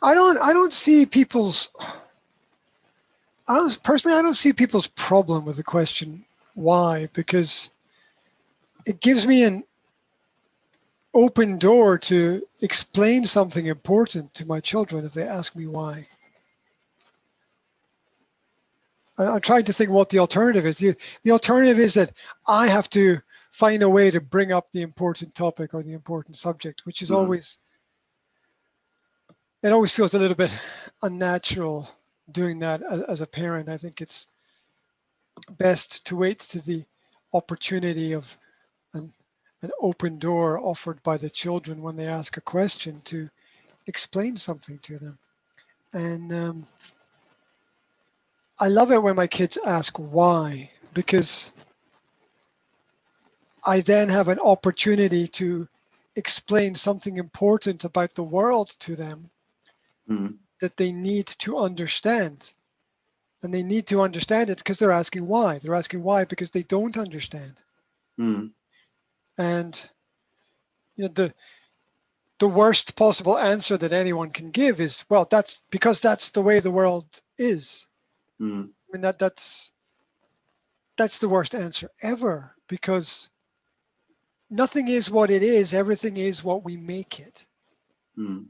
I don't see people's, I don't see people's problem with the question why, because it gives me an open door to explain something important to my children if they ask me why. I'm trying to think what the alternative is. The alternative is that I have to find a way to bring up the important topic or the important subject, which is Mm. always, it always feels a little bit unnatural doing that as a parent. I think it's best to wait to the opportunity of an, an open door offered by the children when they ask a question to explain something to them. And I love it when my kids ask why, because I then have an opportunity to explain something important about the world to them Mm. that they need to understand. And they need to understand it because they're asking why. They're asking why because they don't understand. Mm. And you know, the worst possible answer that anyone can give is, well, that's because that's the way the world is. Mm. I mean that's the worst answer ever, because nothing is what it is, everything is what we make it. Mm.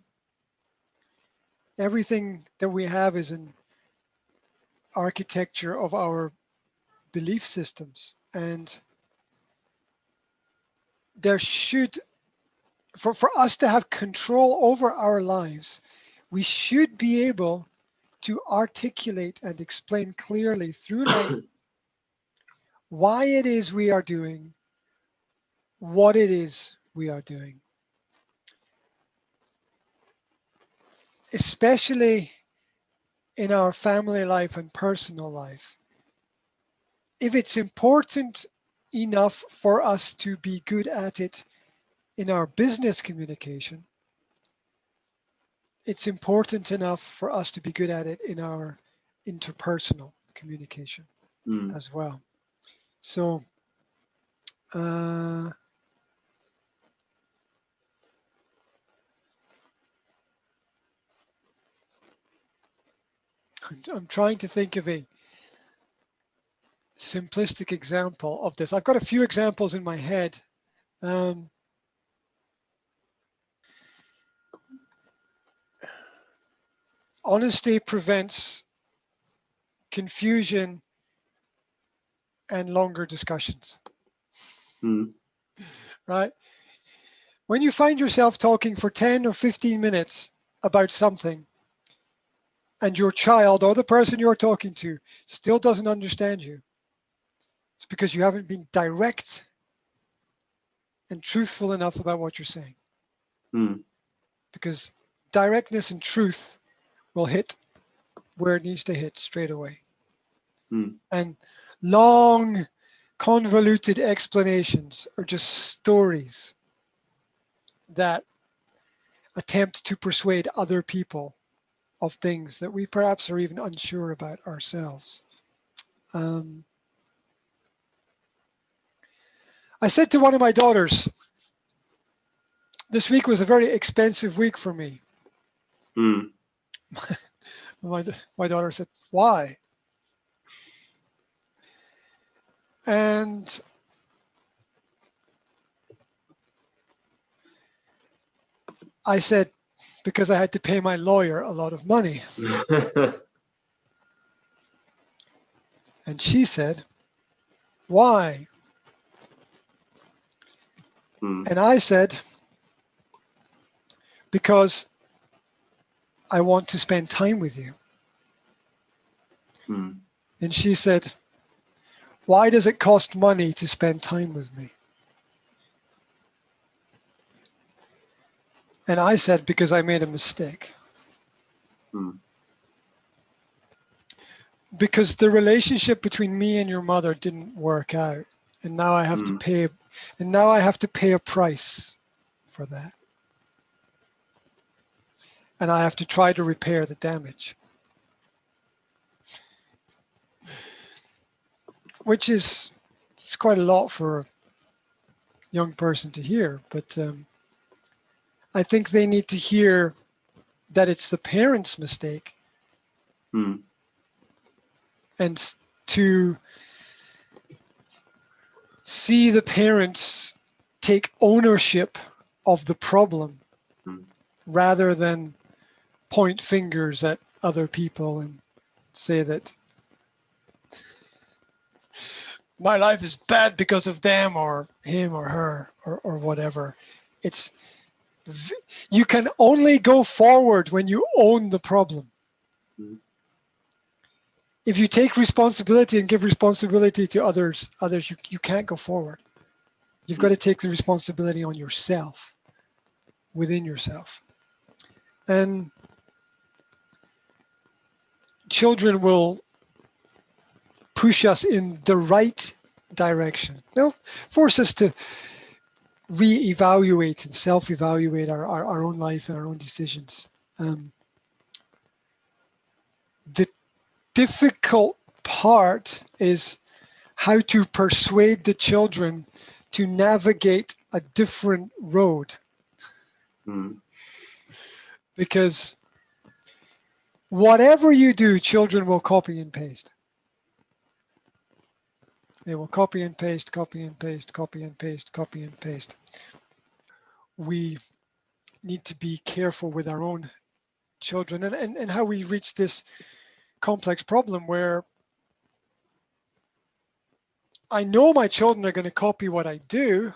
Everything that we have is an architecture of our belief systems. And there should, for us to have control over our lives, we should be able to articulate and explain clearly through language why it is we are doing what it is we are doing, especially in our family life and personal life. If it's important enough for us to be good at it in our business communication, it's important enough for us to be good at it in our interpersonal communication Mm. as well. So, uh, I'm trying to think of a simplistic example of this. I've got a few examples in my head. Um, Honesty prevents confusion and longer discussions, Mm. right? When you find yourself talking for 10 or 15 minutes about something and your child or the person you're talking to still doesn't understand you, it's because you haven't been direct and truthful enough about what you're saying. Mm. Because directness and truth will hit where it needs to hit straight away. Mm. And long, convoluted explanations are just stories that attempt to persuade other people of things that we perhaps are even unsure about ourselves. Um, I said to one of my daughters, this week was a very expensive week for me. Mm. My daughter said, why? And I said, because I had to pay my lawyer a lot of money. And she said, why? Mm. And I said, because I want to spend time with you. Mm. And she said, why does it cost money to spend time with me? And I said, because I made a mistake. Mm. Because the relationship between me and your mother didn't work out. And now I have to Mm. pay, and now I have to pay a price for that. And I have to try to repair the damage. Which is, it's quite a lot for a young person to hear, but I think they need to hear that it's the parent's mistake, mm, and to see the parents take ownership of the problem mm, rather than point fingers at other people and say that my life is bad because of them or him or her or whatever. It's you can only go forward when you own the problem. mm, If you take responsibility and give responsibility to others, you can't go forward. You've got to take the responsibility on yourself, within yourself. And children will push us in the right direction. They'll force us to re-evaluate and self-evaluate our own life and our own decisions. The difficult part is how to persuade the children to navigate a different road. mm, Because whatever you do, children will copy and paste. They will copy and paste, copy and paste, copy and paste, copy and paste. We need to be careful with our own children and how we reach this complex problem where I know my children are going to copy what I do,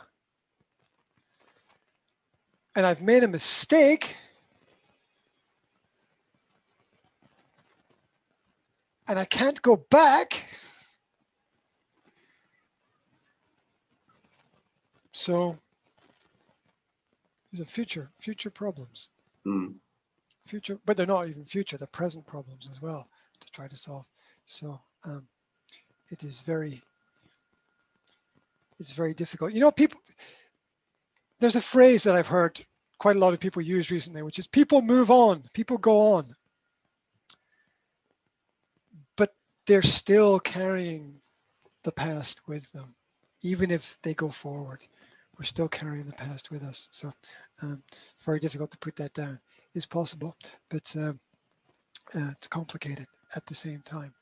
and I've made a mistake, and I can't go back. So there's a future problems. mm, Future, but they're not even future, they're present problems as well to try to solve. So it is it's very difficult. You know, people, there's a phrase that I've heard quite a lot of people use recently, which is people move on, people go on, but they're still carrying the past with them. Even if they go forward, we're still carrying the past with us. So very difficult to put that down. It's possible, but it's complicated at the same time.